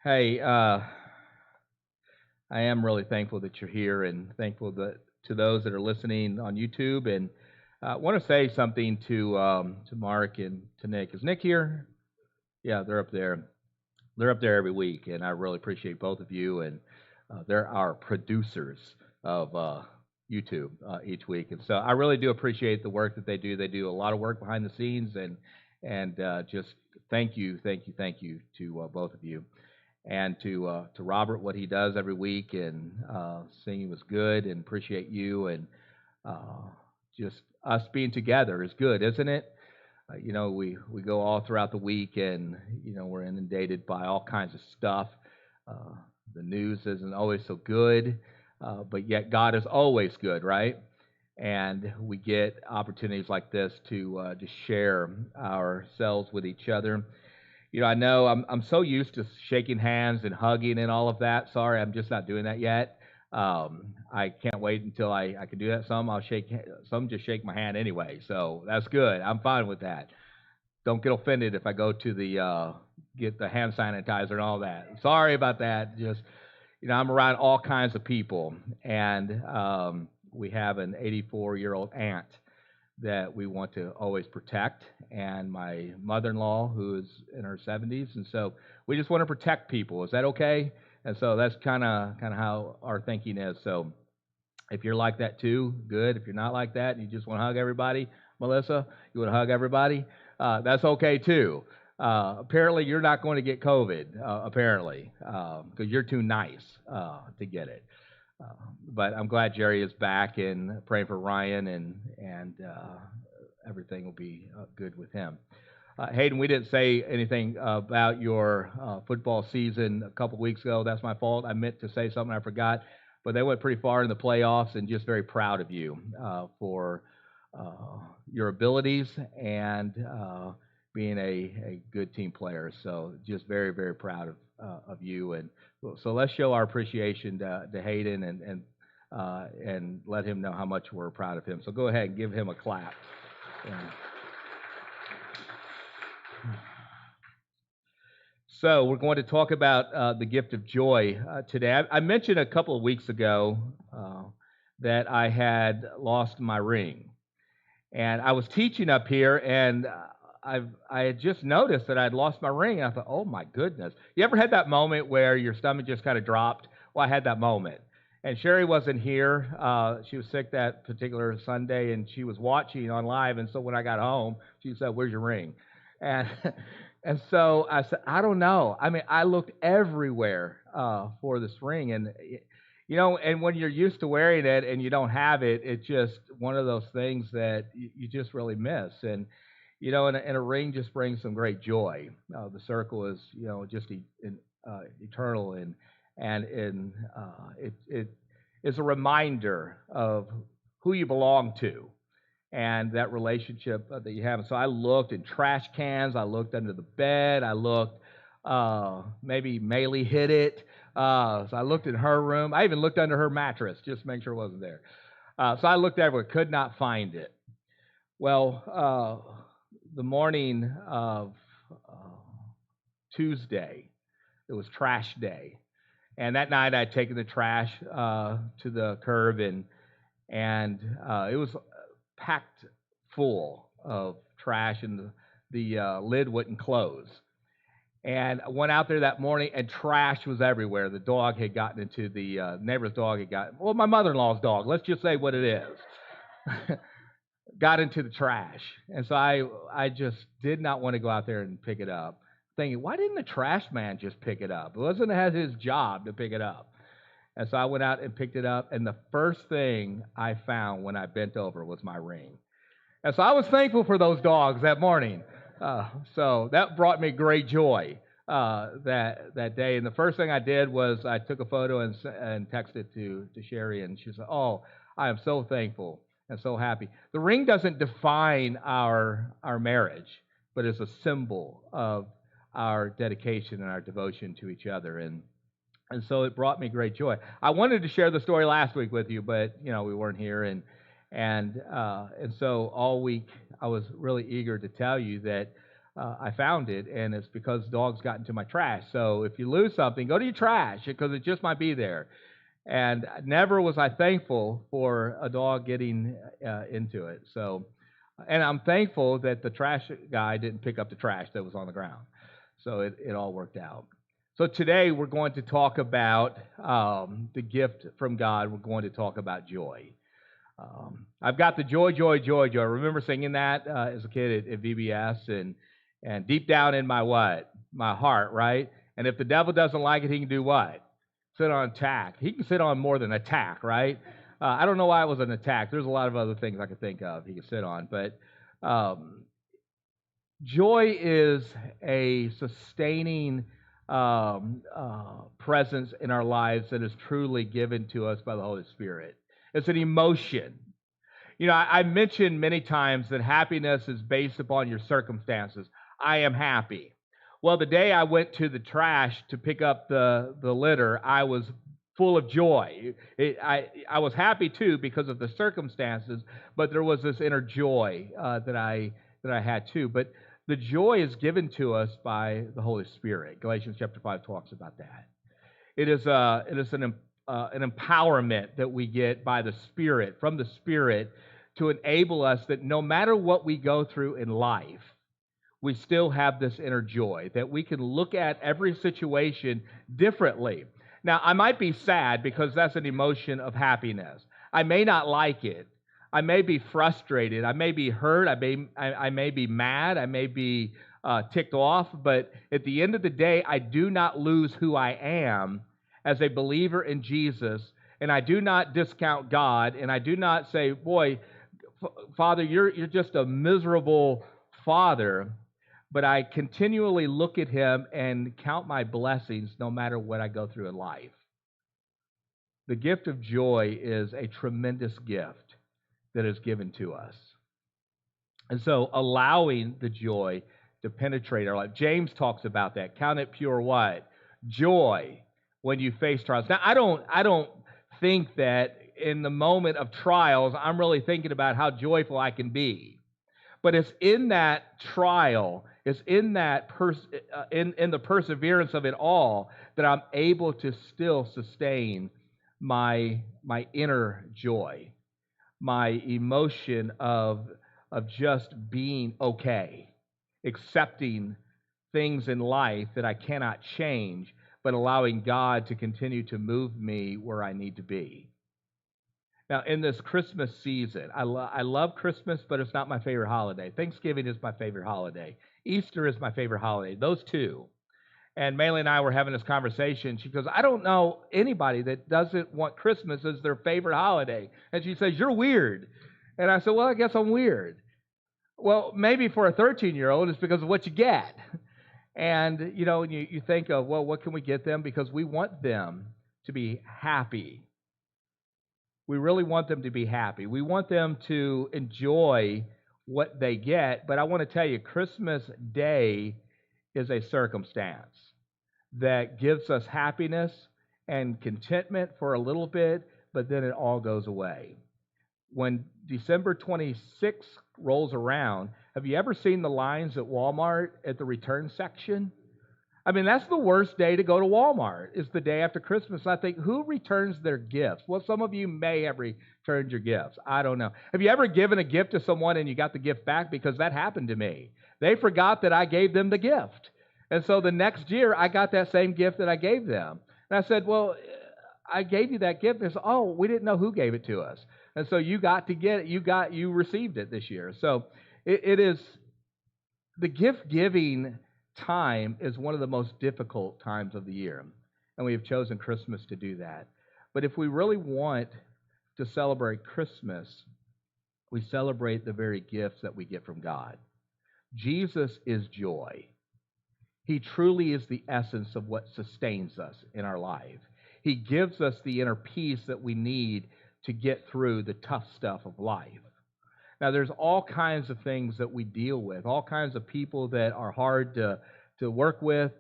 Hey, I am really thankful that you're here and thankful that to those that are listening on YouTube. And I want to say something to Mark and to Nick. Is Nick here? Yeah, they're up there. They're up there every week, and I really appreciate both of you. And they're our producers of YouTube each week, and so I really do appreciate the work that they do. They do a lot of work behind the scenes, and just thank you to both of you. And to Robert, what he does every week, and singing was good, and appreciate you, and uh, just us being together is good, isn't it? We go all throughout the week, and we're inundated by all kinds of stuff. Uh, the news isn't always so good, but yet God is always good, right? And we get opportunities like this to just share ourselves with each other. I know I'm so used to shaking hands and hugging and all of that. Sorry, I'm just not doing that yet. I can't wait until I can do that. Some just shake my hand anyway, so that's good. I'm fine with that. Don't get offended if I go to the get the hand sanitizer and all that. Sorry about that. Just I'm around all kinds of people, and we have an 84-year-old aunt that we want to always protect, and my mother-in-law who is in her 70s, and so we just want to protect people. Is that okay? And so that's kind of how our thinking is. So if you're like that too, good. If you're not like that, and you just want to hug everybody, Melissa, you want to hug everybody, that's okay too. Apparently, you're not going to get COVID, apparently, because you're too nice to get it. Uh, but I'm glad Jerry is back and praying for Ryan, and everything will be good with him. Hayden, we didn't say anything about your football season a couple weeks ago. That's my fault. I meant to say something, I forgot. But they went pretty far in the playoffs, and just very proud of you for your abilities and being a good team player. So just very, very proud of you. And so let's show our appreciation to Hayden and let him know how much we're proud of him. So go ahead and give him a clap. Yeah. So we're going to talk about the gift of joy today. I mentioned a couple of weeks ago that I had lost my ring, and I was teaching up here, and I had just noticed that I'd lost my ring, and I thought, oh my goodness! You ever had that moment where your stomach just kind of dropped? Well, I had that moment, and Sherry wasn't here. She was sick that particular Sunday, and she was watching on live. And so when I got home, she said, "Where's your ring?" And and so I said, "I don't know." I mean, I looked everywhere for this ring, and and when you're used to wearing it and you don't have it, it's just one of those things that you just really miss. And and a ring just brings some great joy. The circle is just eternal, and it is a reminder of who you belong to and that relationship that you have. And so I looked in trash cans, I looked under the bed, I looked maybe Maylee hid it. So I looked in her room. I even looked under her mattress just to make sure it wasn't there. So I looked everywhere, could not find it. Well, the morning of Tuesday, it was trash day, and that night I'd taken the trash to the curb, and it was packed full of trash, and the lid wouldn't close. And I went out there that morning, and trash was everywhere. The dog had gotten into the neighbor's dog had got well, my mother-in-law's dog. Let's just say what it is. Got into the trash, and so I just did not want to go out there and pick it up. Thinking, why didn't the trash man just pick it up? It wasn't as his job to pick it up. And so I went out and picked it up, and the first thing I found when I bent over was my ring. And so I was thankful for those dogs that morning. So that brought me great joy that day. And the first thing I did was I took a photo and texted to Sherry, and she said, "Oh, I am so thankful and so happy." The ring doesn't define our marriage, but it's a symbol of our dedication and our devotion to each other. And so it brought me great joy. I wanted to share the story last week with you, but we weren't here, and so all week I was really eager to tell you that I found it, and it's because dogs got into my trash. So if you lose something, go to your trash because it just might be there. And never was I thankful for a dog getting into it. So, and I'm thankful that the trash guy didn't pick up the trash that was on the ground. So it all worked out. So today we're going to talk about the gift from God. We're going to talk about joy. I've got the joy, joy, joy, joy. I remember singing that as a kid at VBS, and deep down in my what? My heart, right? And if the devil doesn't like it, he can do what? Sit on attack. He can sit on more than attack, right? I don't know why it was an attack. There's a lot of other things I could think of he could sit on, but joy is a sustaining presence in our lives that is truly given to us by the Holy Spirit. It's an emotion. You know, I mentioned many times that happiness is based upon your circumstances. I am happy. Well, the day I went to the trash to pick up the litter, I was full of joy. I was happy too because of the circumstances, but there was this inner joy that I had too. But the joy is given to us by the Holy Spirit. Galatians chapter 5 talks about that. It is an empowerment that we get by the Spirit, from the Spirit, to enable us that no matter what we go through in life, we still have this inner joy, that we can look at every situation differently. Now, I might be sad because that's an emotion of happiness. I may not like it. I may be frustrated. I may be hurt. I may be mad. I may be ticked off. But at the end of the day, I do not lose who I am as a believer in Jesus, and I do not discount God, and I do not say, boy, Father, you're just a miserable father, but I continually look at him and count my blessings no matter what I go through in life. The gift of joy is a tremendous gift that is given to us. And so allowing the joy to penetrate our life. James talks about that. Count it pure what? Joy when you face trials. Now, I don't think that in the moment of trials, I'm really thinking about how joyful I can be. But it's in that trial, it's in that in the perseverance of it all that I'm able to still sustain my inner joy, my emotion of just being okay, accepting things in life that I cannot change, but allowing God to continue to move me where I need to be. Now, in this Christmas season, I love Christmas, but it's not my favorite holiday. Thanksgiving is my favorite holiday. Easter is my favorite holiday. Those two. And Maylee and I were having this conversation. She goes, I don't know anybody that doesn't want Christmas as their favorite holiday. And she says, you're weird. And I said, well, I guess I'm weird. Well, maybe for a 13-year-old, it's because of what you get. And, you know, you think of, well, what can we get them? Because we want them to be happy. We really want them to be happy. We want them to enjoy what they get. But I want to tell you, Christmas Day is a circumstance that gives us happiness and contentment for a little bit, but then it all goes away. When December 26th rolls around, have you ever seen the lines at Walmart at the return section? I mean, that's the worst day to go to Walmart, is the day after Christmas. I think, who returns their gifts? Well, some of you may have returned your gifts. I don't know. Have you ever given a gift to someone and you got the gift back? Because that happened to me. They forgot that I gave them the gift. And so the next year, I got that same gift that I gave them. And I said, well, I gave you that gift. They said, oh, we didn't know who gave it to us. And so you got to get it. You received it this year. So it is the gift-giving time is one of the most difficult times of the year, and we have chosen Christmas to do that. But if we really want to celebrate Christmas, we celebrate the very gifts that we get from God. Jesus is joy. He truly is the essence of what sustains us in our life. He gives us the inner peace that we need to get through the tough stuff of life. Now, there's all kinds of things that we deal with, all kinds of people that are hard to work with,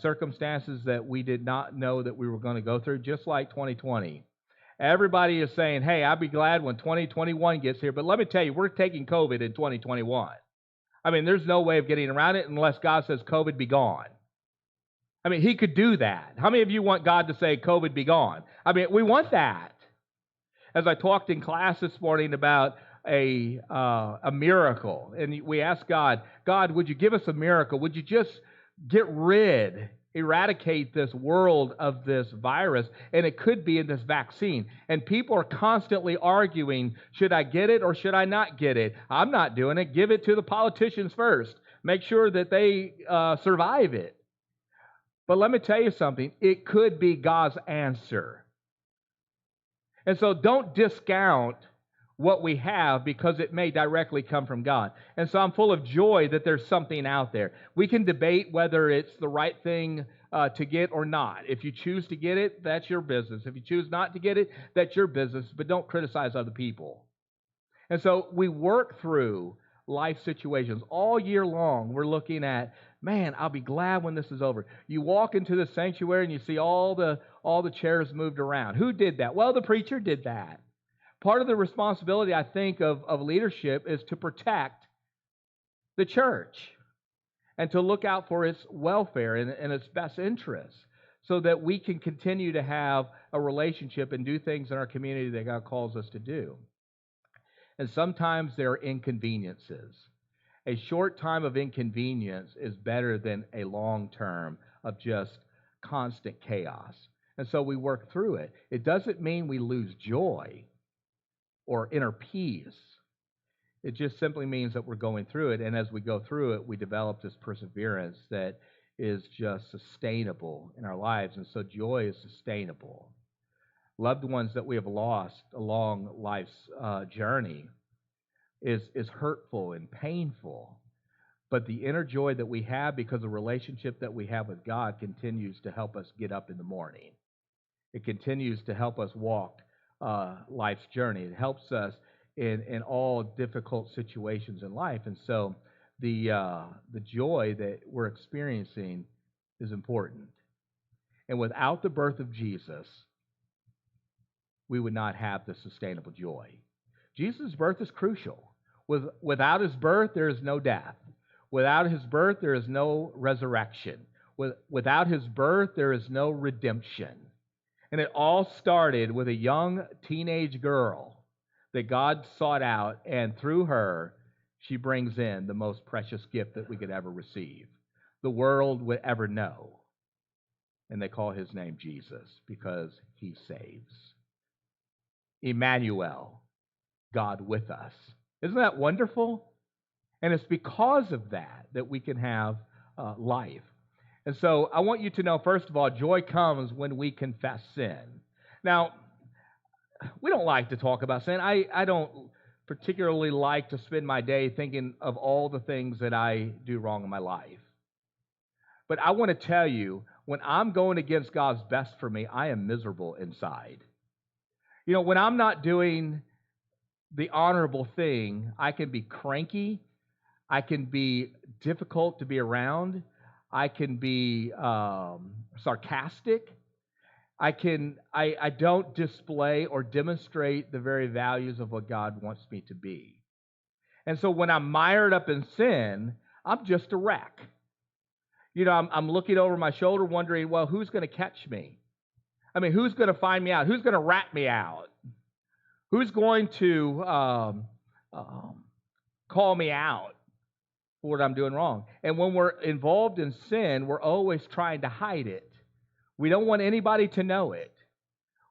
circumstances that we did not know that we were going to go through, just like 2020. Everybody is saying, hey, I'll be glad when 2021 gets here, but let me tell you, we're taking COVID in 2021. I mean, there's no way of getting around it unless God says, COVID be gone. I mean, he could do that. How many of you want God to say, COVID be gone? I mean, we want that. As I talked in class this morning about a miracle, and we asked God, God, would you give us a miracle? Would you just eradicate this world of this virus? And it could be in this vaccine. And people are constantly arguing, should I get it or should I not get it? I'm not doing it. Give it to the politicians first. Make sure that they survive it. But let me tell you something. It could be God's answer. And so don't discount what we have because it may directly come from God. And so I'm full of joy that there's something out there. We can debate whether it's the right thing to get or not. If you choose to get it, that's your business. If you choose not to get it, that's your business. But don't criticize other people. And so we work through life situations all year long. We're looking at, man, I'll be glad when this is over. You walk into the sanctuary and you see all the chairs moved around. Who did that? Well, the preacher did that. Part of the responsibility, I think, of leadership is to protect the church and to look out for its welfare and its best interests so that we can continue to have a relationship and do things in our community that God calls us to do. And sometimes there are inconveniences. A short time of inconvenience is better than a long term of just constant chaos. And so we work through it. It doesn't mean we lose joy or inner peace. It just simply means that we're going through it. And as we go through it, we develop this perseverance that is just sustainable in our lives. And so joy is sustainable. Loved ones that we have lost along life's journey is hurtful and painful. But the inner joy that we have because of the relationship that we have with God continues to help us get up in the morning. It continues to help us walk life's journey. It helps us in all difficult situations in life. And so the joy that we're experiencing is important. And without the birth of Jesus, we would not have the sustainable joy. Jesus' birth is crucial. Without his birth, there is no death. Without his birth, there is no resurrection. Without his birth, there is no redemption. And it all started with a young teenage girl that God sought out, and through her, she brings in the most precious gift that we could ever receive, the world would ever know. And they call his name Jesus because he saves. Emmanuel, God with us. Isn't that wonderful? And it's because of that we can have life. And so I want you to know, first of all, joy comes when we confess sin. Now, we don't like to talk about sin. I don't particularly like to spend my day thinking of all the things that I do wrong in my life. But I want to tell you, when I'm going against God's best for me, I am miserable inside. You know, when I'm not doing the honorable thing, I can be cranky. I can be difficult to be around. I can be sarcastic. I don't display or demonstrate the very values of what God wants me to be. And so when I'm mired up in sin, I'm just a wreck. You know, I'm looking over my shoulder wondering, well, who's going to catch me? I mean, who's going to find me out? Who's going to rat me out? Who's going to call me out for what I'm doing wrong? And when we're involved in sin, we're always trying to hide it. We don't want anybody to know it.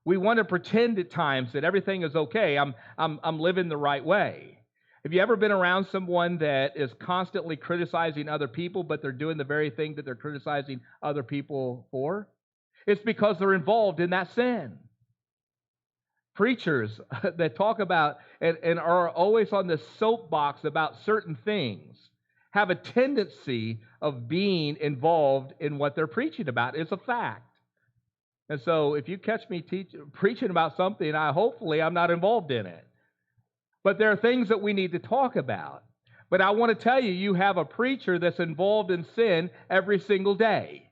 We want to pretend at times that everything is okay. I'm living the right way. Have you ever been around someone that is constantly criticizing other people, but they're doing the very thing that they're criticizing other people for? It's because they're involved in that sin. Preachers that talk about and are always on this soapbox about certain things have a tendency of being involved in what they're preaching about. It's a fact. And so if you catch me preaching about something, hopefully I'm not involved in it. But there are things that we need to talk about. But I want to tell you, you have a preacher that's involved in sin every single day.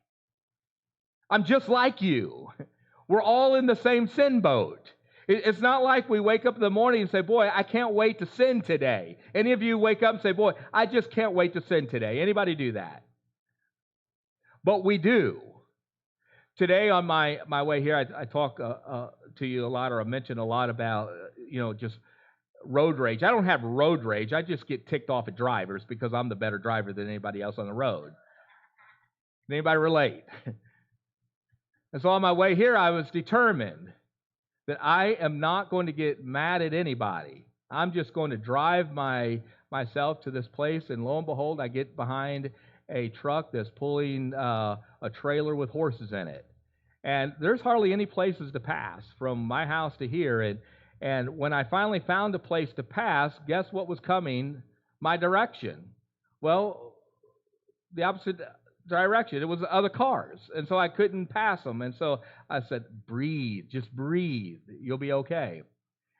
I'm just like you. We're all in the same sin boat. It's not like we wake up in the morning and say, boy, I can't wait to sin today. Any of you wake up and say, boy, I just can't wait to sin today. Anybody do that? But we do. Today on my way here, I talk to you a lot, or I mention a lot about, just road rage. I don't have road rage. I just get ticked off at drivers because I'm the better driver than anybody else on the road. Anybody relate? And so on my way here, I was determined that I am not going to get mad at anybody. I'm just going to drive myself to this place, and lo and behold, I get behind a truck that's pulling a trailer with horses in it. And there's hardly any places to pass from my house to here. And when I finally found a place to pass, guess what was coming my direction? Well, the opposite direction. It was other cars. And so I couldn't pass them. And so I said, breathe, just breathe. You'll be okay.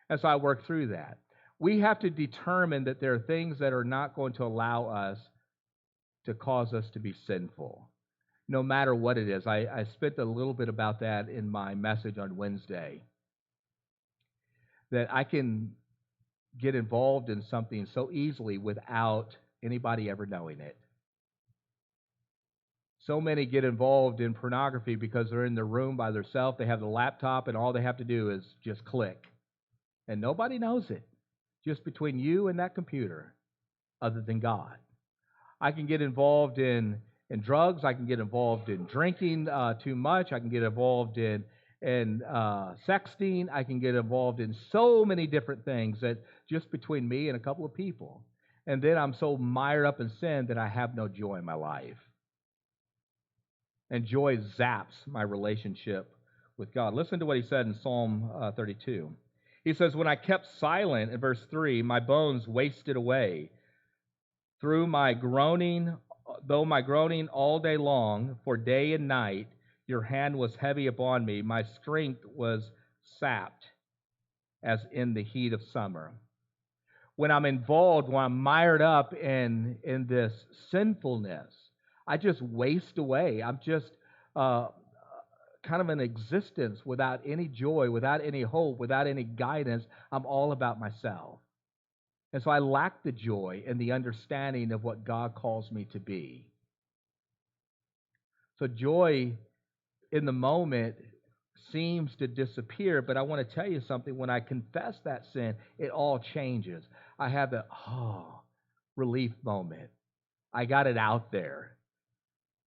And so I worked through that. We have to determine that there are things that are not going to allow us to cause us to be sinful, no matter what it is. I spent a little bit about that in my message on Wednesday, that I can get involved in something so easily without anybody ever knowing it. So many get involved in pornography because they're in their room by themselves. They have the laptop, and all they have to do is just click. And nobody knows it, just between you and that computer, other than God. I can get involved in drugs. I can get involved in drinking too much. I can get involved in sexting. I can get involved in so many different things that just between me and a couple of people. And then I'm so mired up in sin that I have no joy in my life. And joy zaps my relationship with God. Listen to what he said in Psalm 32. He says, when I kept silent, in verse 3, my bones wasted away. Though my groaning all day long, for day and night, your hand was heavy upon me. My strength was sapped as in the heat of summer. When I'm involved, when I'm mired up in this sinfulness, I just waste away. I'm just kind of an existence without any joy, without any hope, without any guidance. I'm all about myself. And so I lack the joy and the understanding of what God calls me to be. So joy in the moment seems to disappear, but I want to tell you something. When I confess that sin, it all changes. I have the relief moment. I got it out there.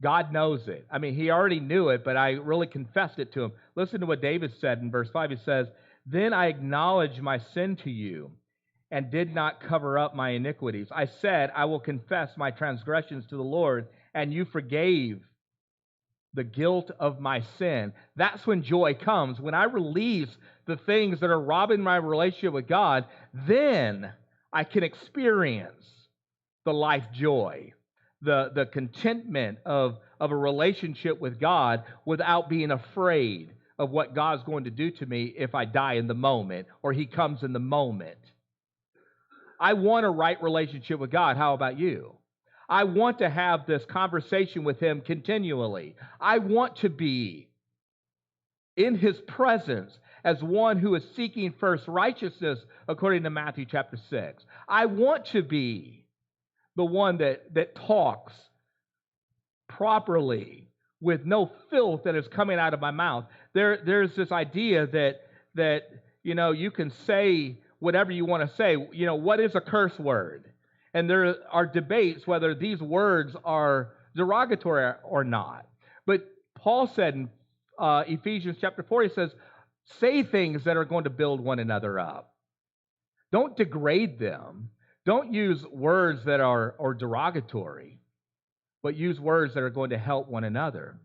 God knows it. I mean, he already knew it, but I really confessed it to him. Listen to what David said in verse 5. He says, then I acknowledged my sin to you and did not cover up my iniquities. I said, I will confess my transgressions to the Lord, and you forgave the guilt of my sin. That's when joy comes. When I release the things that are robbing my relationship with God, then I can experience the life joy, the contentment of a relationship with God without being afraid of what God's going to do to me if I die in the moment or he comes in the moment. I want a right relationship with God. How about you? I want to have this conversation with him continually. I want to be in his presence as one who is seeking first righteousness according to Matthew chapter 6. I want to be the one that talks properly with no filth that is coming out of my mouth. There's this idea that you can say whatever you want to say. What is a curse word? And there are debates whether these words are derogatory or not. But Paul said in Ephesians chapter 4, he says, say things that are going to build one another up. Don't degrade them. Don't use words that are derogatory, but use words that are going to help one another.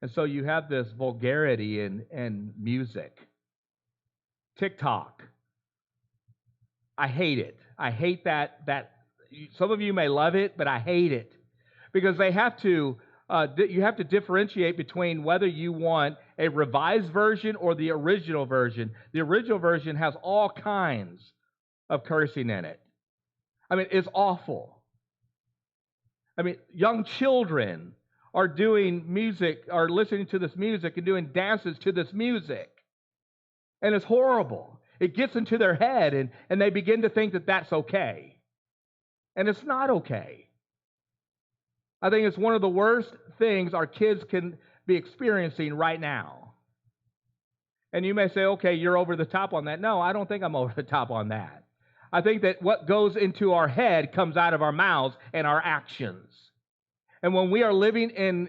And so you have this vulgarity in music. TikTok. I hate it. I hate that some of you may love it, but I hate it because they have to. You have to differentiate between whether you want a revised version or the original version. The original version has all kinds of cursing in it. I mean, it's awful. I mean, young children are doing music, are listening to this music and doing dances to this music. And it's horrible. It gets into their head, and they begin to think that that's okay. And it's not okay. I think it's one of the worst things our kids can be experiencing right now. And you may say, okay, you're over the top on that. No, I don't think I'm over the top on that. I think that what goes into our head comes out of our mouths and our actions. And when we are living in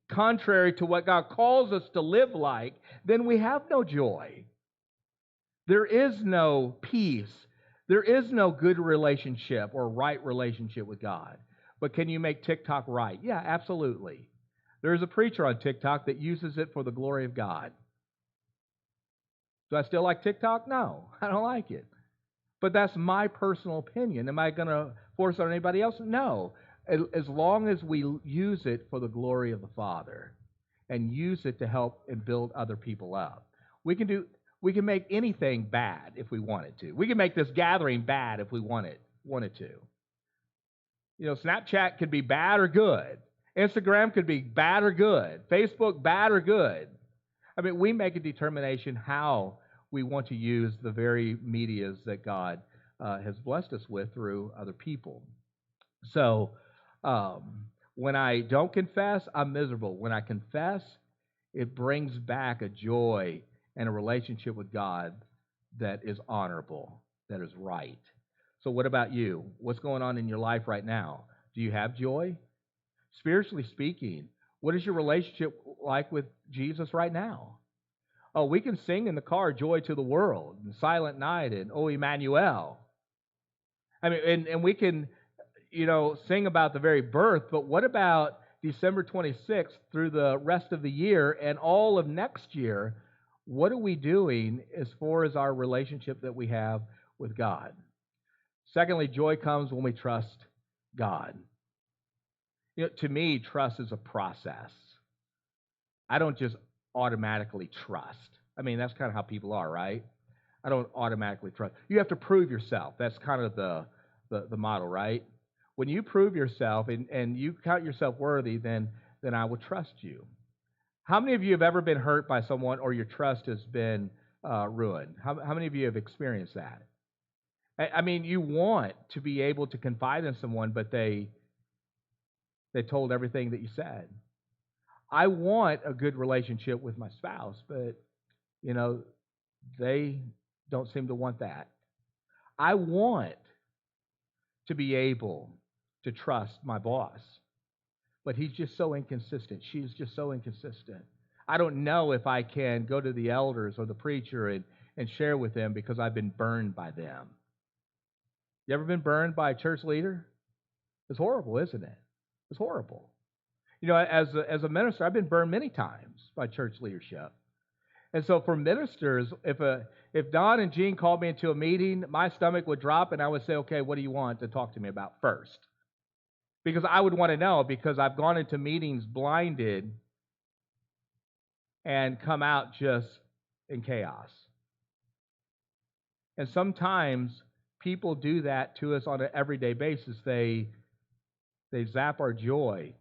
contrary to what God calls us to live like, then we have no joy. There is no peace. There is no good relationship or right relationship with God. But can you make TikTok right? Yeah, absolutely. There's a preacher on TikTok that uses it for the glory of God. Do I still like TikTok? No, I don't like it. But that's my personal opinion. Am I going to force it on anybody else? No. As long as we use it for the glory of the Father and use it to help and build other people up. We can make anything bad if we wanted to. We can make this gathering bad if we wanted to. You know, Snapchat could be bad or good. Instagram could be bad or good. Facebook, bad or good. I mean, we make a determination how we want to use the very medias that God has blessed us with through other people. So, when I don't confess, I'm miserable. When I confess, it brings back a joy and a relationship with God that is honorable, that is right. So what about you? What's going on in your life right now? Do you have joy? Spiritually speaking, what is your relationship like with Jesus right now? Oh, we can sing in the car, Joy to the World, and Silent Night, and O Emmanuel. I mean, and we can, sing about the very birth, but what about December 26th through the rest of the year and all of next year? What are we doing as far as our relationship that we have with God? Secondly, joy comes when we trust God. To me, trust is a process. I don't just automatically trust. I mean, that's kind of how people are, right? I don't automatically trust. You have to prove yourself. That's kind of the model, right? When you prove yourself and you count yourself worthy, then I will trust you. How many of you have ever been hurt by someone or your trust has been ruined? How many of you have experienced that? I mean, you want to be able to confide in someone, but they told everything that you said. I want a good relationship with my spouse, but, they don't seem to want that. I want to be able to trust my boss, but he's just so inconsistent. She's just so inconsistent. I don't know if I can go to the elders or the preacher and share with them because I've been burned by them. You ever been burned by a church leader? It's horrible, isn't it? It's horrible. As a minister, I've been burned many times by church leadership. And so for ministers, if Don and Jean called me into a meeting, my stomach would drop and I would say, okay, what do you want to talk to me about first? Because I would want to know, because I've gone into meetings blinded and come out just in chaos. And sometimes people do that to us on an everyday basis. They zap our joy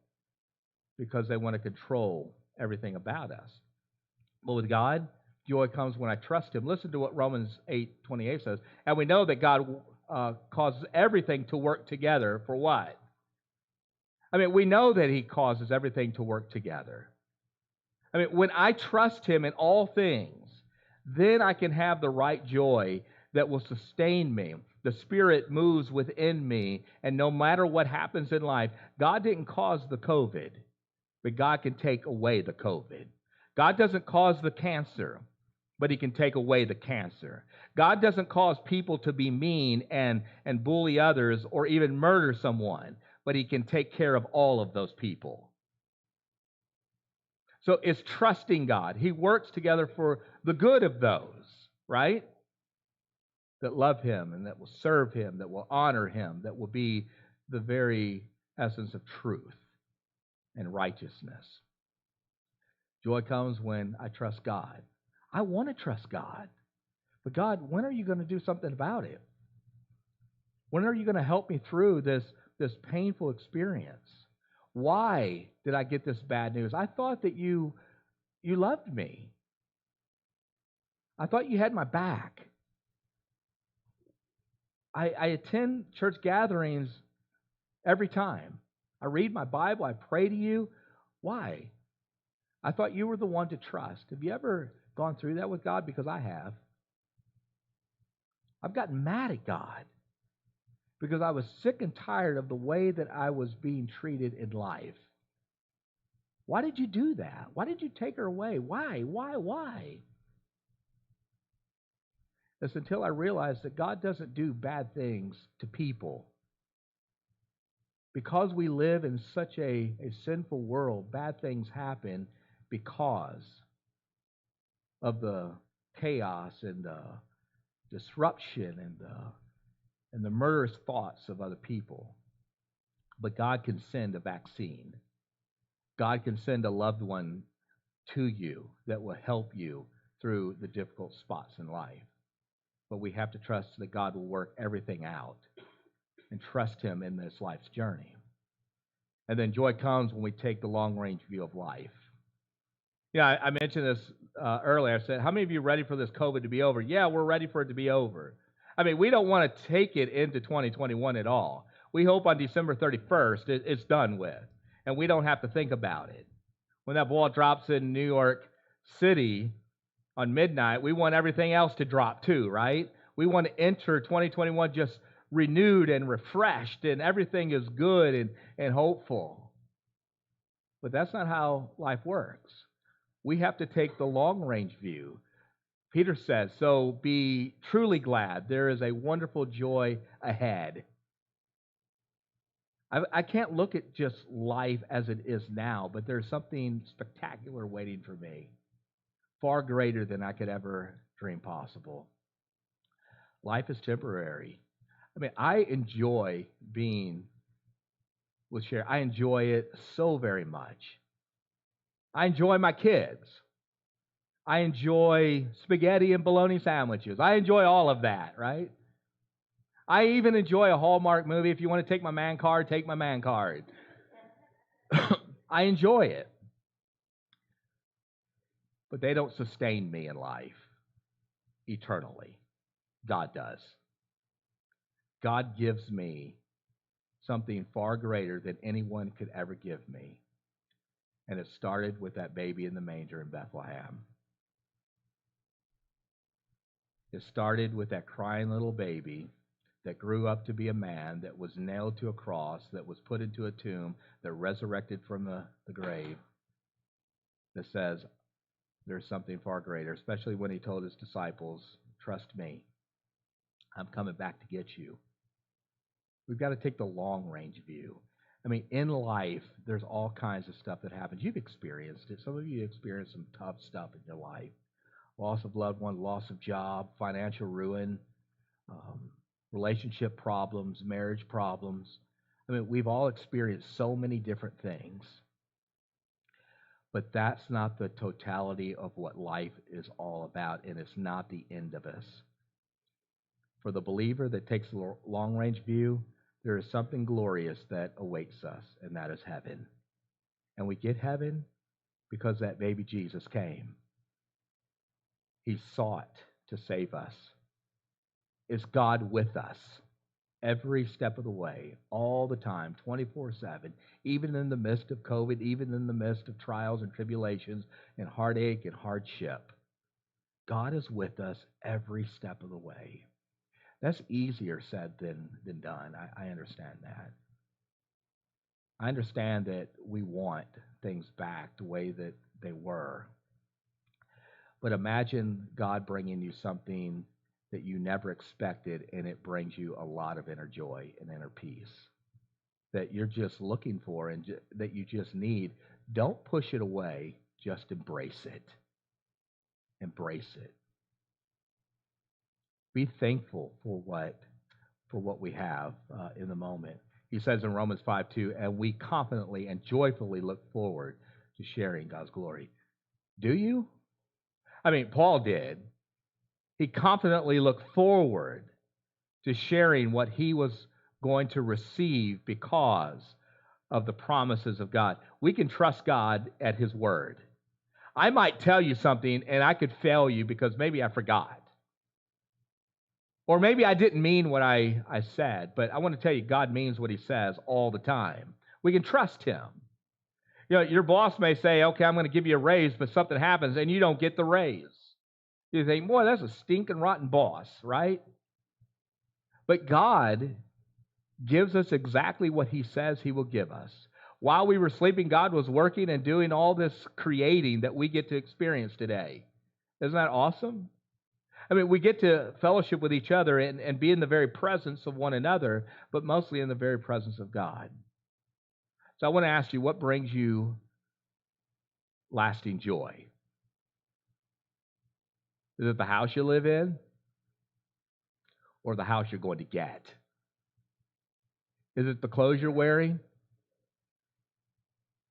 because they want to control everything about us. But with God, joy comes when I trust Him. Listen to what Romans 8:28 says. And we know that God causes everything to work together for what? I mean, we know that He causes everything to work together. I mean, when I trust Him in all things, then I can have the right joy that will sustain me. The Spirit moves within me, and no matter what happens in life, God didn't cause the COVID, but God can take away the COVID. God doesn't cause the cancer, but He can take away the cancer. God doesn't cause people to be mean and bully others or even murder someone, but He can take care of all of those people. So it's trusting God. He works together for the good of those, right? That love Him and that will serve Him, that will honor Him, that will be the very essence of truth and righteousness. Joy comes when I trust God. I want to trust God. But God, when are you going to do something about it? When are you going to help me through this painful experience? Why did I get this bad news? I thought that you loved me. I thought you had my back. I attend church gatherings every time. I read my Bible. I pray to you. Why? I thought you were the one to trust. Have you ever gone through that with God? Because I have. I've gotten mad at God because I was sick and tired of the way that I was being treated in life. Why did you do that? Why did you take her away? Why? It's until I realized that God doesn't do bad things to people. Because we live in such a sinful world, bad things happen because of the chaos and the disruption and the murderous thoughts of other people. But God can send a vaccine. God can send a loved one to you that will help you through the difficult spots in life. But we have to trust that God will work everything out and trust Him in this life's journey. And then joy comes when we take the long-range view of life. Yeah, I mentioned this earlier. I said, how many of you are ready for this COVID to be over? Yeah, we're ready for it to be over. I mean, we don't want to take it into 2021 at all. We hope on December 31st it's done with, and we don't have to think about it. When that ball drops in New York City on midnight, we want everything else to drop too, right? We want to enter 2021 just renewed and refreshed, and everything is good and hopeful. But that's not how life works. We have to take the long-range view. Peter says, so be truly glad. There is a wonderful joy ahead. I can't look at just life as it is now, but there's something spectacular waiting for me, far greater than I could ever dream possible. Life is temporary. I mean, I enjoy being with Sherry. I enjoy it so very much. I enjoy my kids. I enjoy spaghetti and bologna sandwiches. I enjoy all of that, right? I even enjoy a Hallmark movie. If you want to take my man card, take my man card. I enjoy it. But they don't sustain me in life eternally. God does. God gives me something far greater than anyone could ever give me. And it started with that baby in the manger in Bethlehem. It started with that crying little baby that grew up to be a man, that was nailed to a cross, that was put into a tomb, that resurrected from the grave, that says there's something far greater, especially when he told his disciples, trust me, I'm coming back to get you. We've got to take the long-range view. I mean, in life, there's all kinds of stuff that happens. You've experienced it. Some of you experienced some tough stuff in your life. Loss of loved one, loss of job, financial ruin, relationship problems, marriage problems. I mean, we've all experienced so many different things. But that's not the totality of what life is all about, and it's not the end of us. For the believer that takes the long-range view, there is something glorious that awaits us, and that is heaven. And we get heaven because that baby Jesus came. He sought to save us. Is God with us every step of the way, all the time, 24/7, even in the midst of COVID, even in the midst of trials and tribulations and heartache and hardship? God is with us every step of the way. That's easier said than done. I understand that. I understand that we want things back the way that they were. But imagine God bringing you something that you never expected, and it brings you a lot of inner joy and inner peace that you're just looking for and that you just need. Don't push it away. Just embrace it. Embrace it. Be thankful for what we have in the moment. He says in Romans 5:2, and we confidently and joyfully look forward to sharing God's glory. Do you? I mean, Paul did. He confidently looked forward to sharing what he was going to receive because of the promises of God. We can trust God at His word. I might tell you something and I could fail you because maybe I forgot. Or maybe I didn't mean what I said, but I want to tell you, God means what he says all the time. We can trust him. Your boss may say, okay, I'm going to give you a raise, but something happens and you don't get the raise. You think, boy, that's a stinking rotten boss, right? But God gives us exactly what he says he will give us. While we were sleeping, God was working and doing all this creating that we get to experience today. Isn't that awesome? I mean, we get to fellowship with each other and be in the very presence of one another, but mostly in the very presence of God. So I want to ask you, what brings you lasting joy? Is it the house you live in or the house you're going to get? Is it the clothes you're wearing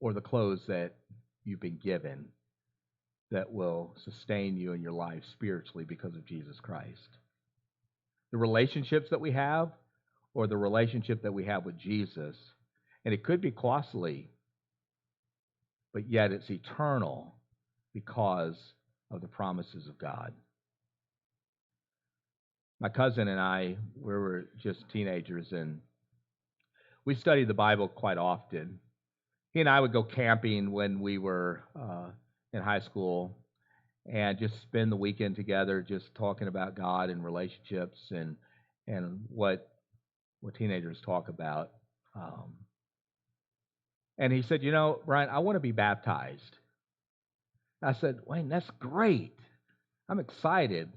or the clothes that you've been given that will sustain you in your life spiritually because of Jesus Christ? The relationships that we have or the relationship that we have with Jesus. And it could be costly, but yet it's eternal because of the promises of God. My cousin and I, we were just teenagers, and we studied the Bible quite often. He and I would go camping when we were in high school and just spend the weekend together just talking about God and relationships and what teenagers talk about. And he said, Brian, I want to be baptized. I said, Wayne, that's great. I'm excited.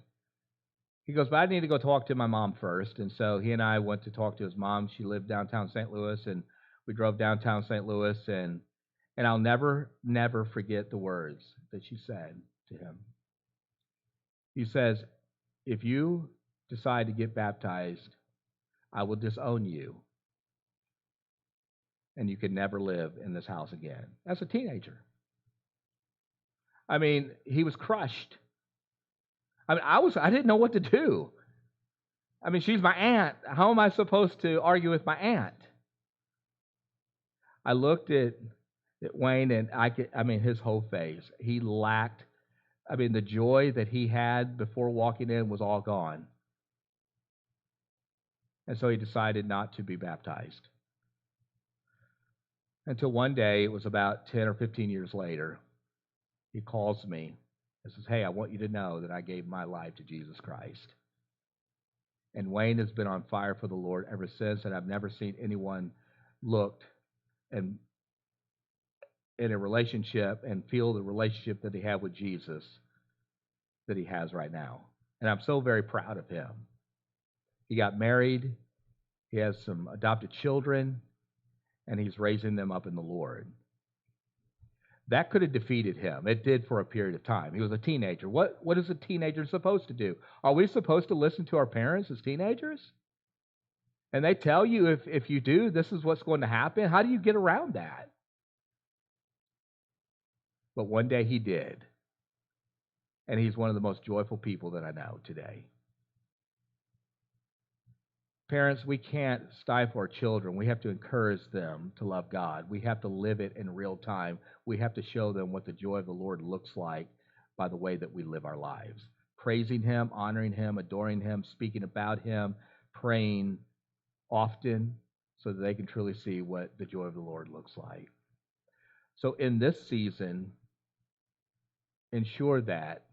He goes, but I need to go talk to my mom first. And so he and I went to talk to his mom. She lived downtown St. Louis, and we drove downtown St. Louis, and I'll never forget the words that she said to him. He says, if you decide to get baptized, I will disown you, and you can never live in this house again. As a teenager. I mean, he was crushed. I mean, I didn't know what to do. I mean, she's my aunt. How am I supposed to argue with my aunt? I looked at Wayne, and his whole face. He lacked. The joy that he had before walking in was all gone. And so he decided not to be baptized. Until one day, it was about 10 or 15 years later, he calls me and says, hey, I want you to know that I gave my life to Jesus Christ. And Wayne has been on fire for the Lord ever since, and I've never seen anyone look and in a relationship and feel the relationship that he had with Jesus that he has right now. And I'm so very proud of him. He got married, he has some adopted children, and he's raising them up in the Lord. That could have defeated him. It did for a period of time. He was a teenager. What is a teenager supposed to do? Are we supposed to listen to our parents as teenagers? And they tell you if you do, this is what's going to happen. How do you get around that? But one day he did. And he's one of the most joyful people that I know today. Parents, we can't stifle our children. We have to encourage them to love God. We have to live it in real time. We have to show them what the joy of the Lord looks like by the way that we live our lives. Praising him, honoring him, adoring him, speaking about him, praying often so that they can truly see what the joy of the Lord looks like. So in this season, ensure that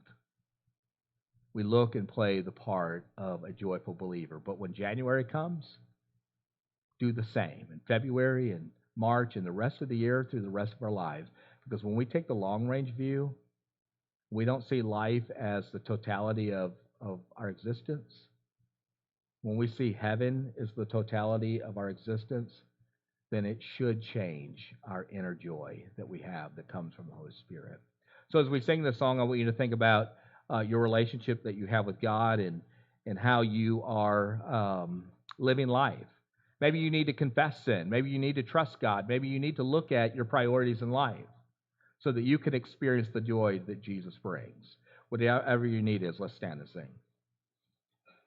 we look and play the part of a joyful believer. But when January comes, do the same. In February and March and the rest of the year through the rest of our lives. Because when we take the long-range view, we don't see life as the totality of our existence. When we see heaven as the totality of our existence, then it should change our inner joy that we have that comes from the Holy Spirit. So as we sing this song, I want you to think about your relationship that you have with God and how you are living life. Maybe you need to confess sin. Maybe you need to trust God. Maybe you need to look at your priorities in life so that you can experience the joy that Jesus brings. Whatever your need is, let's stand and sing.